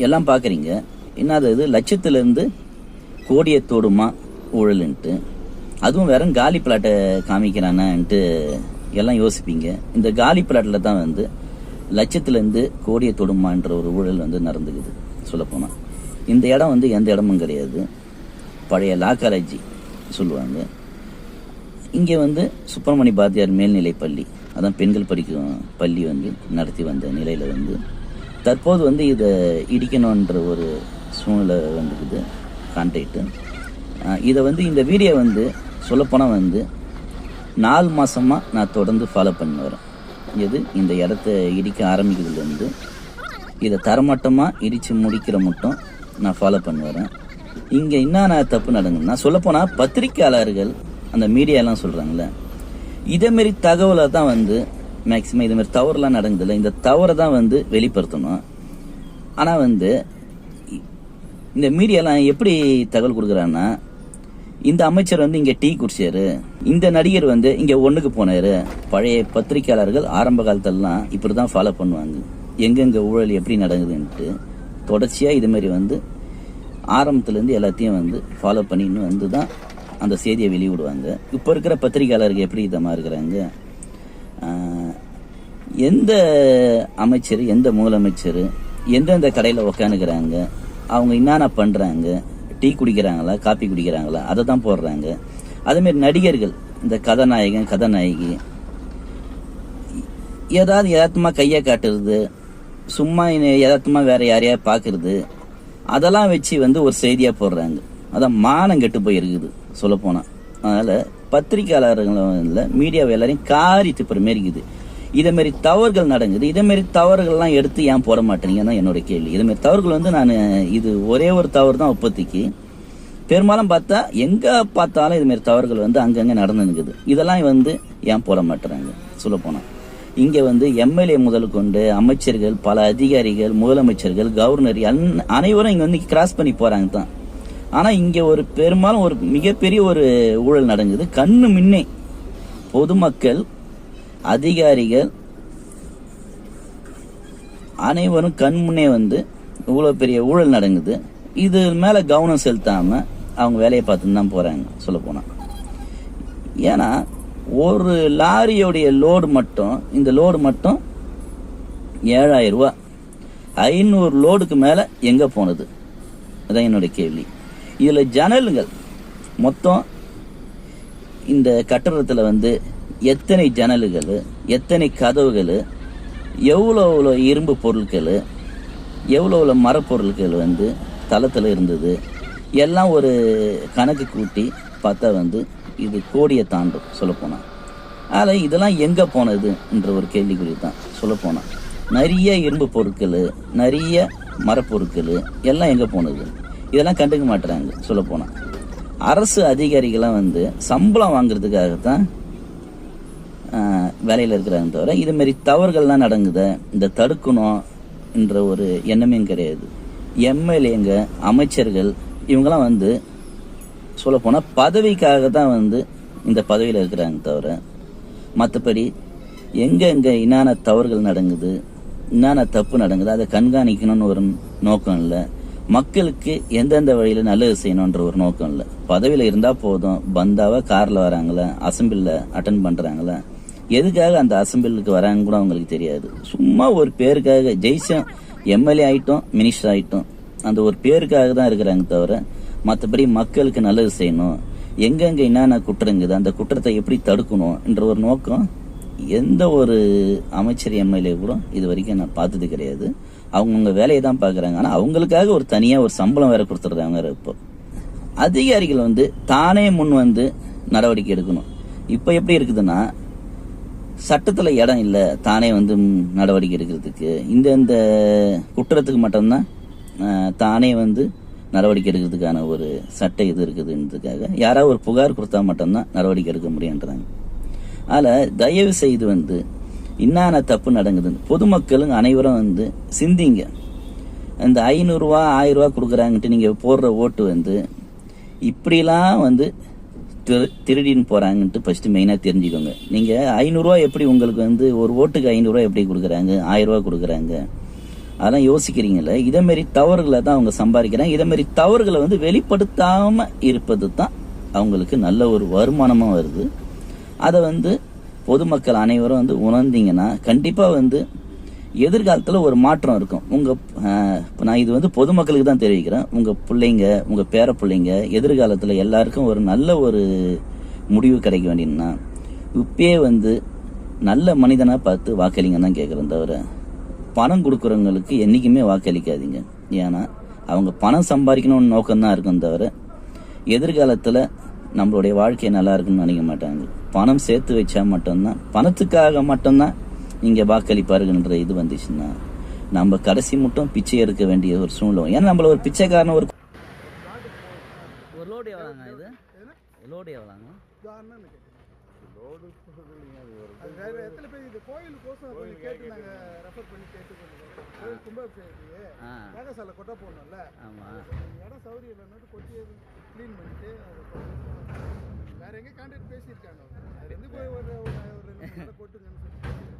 எல்லாம் பார்க்குறீங்க. என்னது இது லட்சத்துலேருந்து கோடியை தொடுமா ஊழலுன்ட்டு, அதுவும் வேற காலி பிளாட்டை காமிக்கிறானான்ட்டு எல்லாம் யோசிப்பீங்க. இந்த காலி பிளாட்டில் தான் வந்து லட்சத்துலேருந்து கோடியை தொடுமான்ற ஒரு ஊழல் வந்து நடந்துக்குது. சொல்லப்போனால் இந்த இடம் வந்து எந்த இடமும் கிடையாது, பழைய லா காலேஜ் சொல்லுவாங்க. இங்கே வந்து சுப்பிரமணிய பாரதியார் மேல்நிலை பள்ளி, அதான் பெண்கள் படிக்கும் பள்ளி வந்து நடத்தி வந்த நிலையில் வந்து தற்போது வந்து இதை இடிக்கணுன்ற ஒரு சூழ்நிலை வந்துக்குது கான்ட்ராக்டு. இதை வந்து இந்த வீடியோ வந்து சொல்லப்போனால் வந்து 4 மாதமாக நான் தொடர்ந்து ஃபாலோ பண்ணி வரேன். இது இந்த இடத்த இடிக்க ஆரம்பிக்கிறதுலேருந்து இதை தரமட்டமாக இடித்து முடிக்கிற மட்டும் நான் ஃபாலோ பண்ணி வரேன். இங்கே என்னென்ன தப்பு நடக்குதுன்னா, சொல்லப்போனால் பத்திரிக்கையாளர்கள் அந்த மீடியாலாம் சொல்கிறாங்களே, இதேமாரி தகவலை தான் வந்து மேக்சிமம் இதுமாரி தவறுலாம் நடக்குதில்ல, இந்த தவறை தான் வந்து வெளிப்படுத்தணும். ஆனால் வந்து இந்த மீடியாலாம் எப்படி தகவல் கொடுக்குறாங்கன்னா, இந்த அமைச்சர் வந்து இங்கே டீ குடிச்சாரு, இந்த நடிகர் வந்து இங்கே ஒன்றுக்கு போனாரு. பழைய பத்திரிகையாளர்கள் ஆரம்ப காலத்திலலாம் இப்படி தான் ஃபாலோ பண்ணுவாங்க, எங்கெங்கே ஊழல் எப்படி நடக்குதுன்ட்டு தொடர்ச்சியாக இதுமாரி வந்து ஆரம்பத்துலேருந்து எல்லாத்தையும் வந்து ஃபாலோ பண்ணின்னு வந்து தான் அந்த செய்தியை வெளியிடுவாங்க. இப்போ இருக்கிற பத்திரிகையாளர்கள் எப்படி இதமாக இருக்கிறாங்க, எந்த அமைச்சர் எந்த முதலமைச்சர் எந்தெந்த கடையில் உக்காந்துக்கிறாங்க, அவங்க என்னென்ன பண்ணுறாங்க, டீ குடிக்கிறாங்களா காப்பி குடிக்கிறாங்களா, அதை தான் போடுறாங்க. அதேமாரி நடிகர்கள், இந்த கதாநாயகன் கதாநாயகி ஏதாவது யதார்த்தமாக கையை காட்டுறது, சும்மா யதார்த்தமாக வேற யாரையா பார்க்கறது, அதெல்லாம் வச்சு வந்து ஒரு செய்தியாக போடுறாங்க. அதான் மானம் கெட்டு போயிருக்குது சொல்லப்போனால். அதனால் பத்திரிகையாளர்கள் மீடியாவை எல்லாரையும் காரி துப்புற மாரி இருக்குது. இதேமாரி தவறுகள் நடக்குது, இதேமாரி தவறுகள்லாம் எடுத்து ஏன் போட மாட்டேங்கன்னு தான் என்னோட கேள்வி. இதேமாரி தவறுகள் வந்து நான் இது ஒரே ஒரு தவறு தான் இப்போதைக்கு, பெரும்பாலும் பார்த்தா எங்கே பார்த்தாலும் இதுமாரி தவறுகள் வந்து அங்கங்கே நடந்துருக்குது. இதெல்லாம் வந்து ஏன் போட மாட்டுறாங்க சொல்லப்போனால். இங்கே வந்து எம்எல்ஏ முதல் கொண்டு அமைச்சர்கள், பல அதிகாரிகள், முதலமைச்சர்கள், கவர்னர் அனைவரும் இங்கே வந்து கிராஸ் பண்ணி போகிறாங்க தான். ஆனால் இங்கே ஒரு பெரும்பாலும் ஒரு மிகப்பெரிய ஒரு ஊழல் நடக்குது. கண்ணு முன்னே பொதுமக்கள், அதிகாரிகள் அனைவரும் கண் முன்னே வந்து இவ்வளோ பெரிய ஊழல் நடக்குது. இது மேலே கவனம் செலுத்தாமல் அவங்க வேலையை பார்த்துன்னு தான் போகிறாங்க சொல்லப்போனால். ஏன்னா ஒரு லாரியோடைய லோடு மட்டும், இந்த லோடு மட்டும் 7000 ரூபா, 500 லோடுக்கு மேலே எங்கே போனது, அதான் என்னுடைய கேள்வி. இதில் ஜன்னல்கள் மொத்தம் இந்த கட்டடத்தில் வந்து எத்தனை ஜன்னல்கள், எத்தனை கதவுகள், எவ்வளோ இரும்பு பொருட்கள், எவ்வளோ மரப்பொருட்கள் வந்து தளத்தில் இருந்தது, எல்லாம் ஒரு கணக்கு கூட்டி பார்த்தா வந்து இது கோடியை தாண்டும் சொல்லப்போனால். அதில் இதெல்லாம் எங்கே போனதுன்ற ஒரு கேள்விக்குறி தான் சொல்லப்போனால். நிறைய இரும்பு பொருட்கள், நிறைய மரப்பொருட்கள் எல்லாம் எங்கே போனது, இதெல்லாம் கண்டுக்க மாட்டுறாங்க சொல்லப்போனால். அரசு அதிகாரிகள்லாம் வந்து சம்பளம் வாங்குறதுக்காகத்தான் வேலையில் இருக்கிறாங்க தவிர இதுமாரி தவறுகள்லாம் நடங்குது இந்த தடுக்கணும் என்ற ஒரு எண்ணமே கிடையாது. எம்எல்ஏங்க, அமைச்சர்கள் இவங்கெல்லாம் வந்து சொல்லப்போனால் பதவிக்காக தான் வந்து இந்த பதவியில் இருக்கிறாங்க தவிர மற்றபடி எங்கெங்கே என்னென்ன தவறுகள் நடக்குது, என்னென்ன தப்பு நடக்குது அதை கண்காணிக்கணும்னு ஒரு நோக்கம் இல்லை. மக்களுக்கு எந்தெந்த வழியில் நல்லது செய்யணுன்ற ஒரு நோக்கம் இல்லை. பதவியில் இருந்தால் போதும், பந்தாவா காரில் வராங்களா, அசம்பிளில் அட்டன் பண்ணுறாங்களா, எதுக்காக அந்த அசம்பிளுக்கு வராங்க கூட அவங்களுக்கு தெரியாது. சும்மா ஒரு பேருக்காக ஜெயிச்சோம், எம்எல்ஏ ஆகிட்டோம், மினிஸ்டர் ஆகிட்டோம், அந்த ஒரு பேருக்காக தான் இருக்கிறாங்க தவிர மற்றபடி மக்களுக்கு நல்லது செய்யணும், எங்கெங்கே என்னென்ன குற்றங்குது அந்த குற்றத்தை எப்படி தடுக்கணும் என்ற ஒரு நோக்கம் எந்த ஒரு அமைச்சர் எம்எல்ஏ கூட இது வரைக்கும் நான் பார்த்தது கிடையாது. அவங்கவுங்க வேலையை தான் பார்க்குறாங்க. ஆனால் அவங்களுக்காக ஒரு தனியாக ஒரு சம்பளம் வேற கொடுத்துட்றாங்க. இப்போ அதிகாரிகள் வந்து தானே முன் வந்து நடவடிக்கை எடுக்கணும். இப்போ எப்படி இருக்குதுன்னா, சட்டத்தில் இடம் இல்லை தானே வந்து நடவடிக்கை எடுக்கிறதுக்கு. இந்த குற்றத்துக்கு மட்டும்தான் தானே வந்து நடவடிக்கை எடுக்கிறதுக்கான ஒரு சட்ட இது இருக்குதுன்றதுக்காக யாராவது ஒரு புகார் கொடுத்தா மட்டும்தான் நடவடிக்கை எடுக்க முடியுன்றாங்க. அதில் தயவு செய்து வந்து என்னென்ன தப்பு நடக்குது பொதுமக்களும் அனைவரும் வந்து சிந்திங்க. இந்த 500 ரூபா 1000 ரூபா கொடுக்குறாங்கன்ட்டு நீங்கள் போடுற ஓட்டு வந்து இப்படிலாம் வந்து திருடின்னு போகிறாங்கன்ட்டு ஃபஸ்ட்டு மெயினாக தெரிஞ்சுக்கோங்க. நீங்கள் 500 ரூபா எப்படி உங்களுக்கு வந்து ஒரு ஓட்டுக்கு 500 ரூபா எப்படி கொடுக்குறாங்க, 1000 ரூபா கொடுக்குறாங்க, அதெல்லாம் யோசிக்கிறீங்களே, இதேமாரி தவறுகளை தான் அவங்க சம்பாதிக்கிறாங்க. இதேமாரி தவறுகளை வந்து வெளிப்படுத்தாம இருப்பது தான் அவங்களுக்கு நல்ல ஒரு வருமானமாக வருது. அதை வந்து பொதுமக்கள் அனைவரும் வந்து உணர்ந்தீங்கன்னா கண்டிப்பாக வந்து எதிர்காலத்தில் ஒரு மாற்றம் இருக்கும். இப்போ நான் இது வந்து பொதுமக்களுக்கு தான் தெரிவிக்கிறேன். உங்கள் பிள்ளைங்க, உங்கள் பேர பிள்ளைங்க எதிர்காலத்தில் எல்லாருக்கும் ஒரு நல்ல ஒரு முடிவு கிடைக்க வேண்டியதுன்னா இப்பயே வந்து நல்ல மனிதனாக பார்த்து வாக்களிங்கன்னு தான் கேட்குறேன். தவிர பணம் கொடுக்குறவங்களுக்கு என்றைக்குமே வாக்களிக்காதீங்க. ஏன்னா அவங்க பணம் சம்பாதிக்கணும்னு நோக்கம்தான் இருக்கும். தவிர எதிர்காலத்தில் நம்மளுடைய வாழ்க்கை நல்லா இருக்குன்னு நினைக்க மாட்டாங்க. பணம் சேர்த்து வச்சா மட்டும்தான், பணத்துக்காக மட்டும்தான் நீங்கள் வாக்களிப்பாருன்ற இது வந்துச்சுன்னா நம்ம கடைசி மட்டும் பிச்சை எடுக்க வேண்டிய ஒரு சூழ்நிலை. ஏன்னா நம்மள ஒரு பிச்சைக்காரன ஒரு லோடு எவ்வளோங்க? இது லோடு எவ்வளோங்க? அது வேற இடத்துல போய் இது கோயிலுக்கோசம் கொஞ்சம் கேட்டு நாங்கள் ரெஃபர் பண்ணி கேட்டுக்கோங்க. கும்பாபிஷேகத்துக்கு யாகசாலை கொட்டை போடணும்ல. ஆமாம், இடம் சௌகரியம் இல்லைன்னு கொட்டி க்ளீன் பண்ணிட்டு அதை வேற எங்கே கான்டாக்ட் பேசியிருக்காங்க. அது வந்து போய் ஒரு கொட்டுங்கன்னு சொல்லி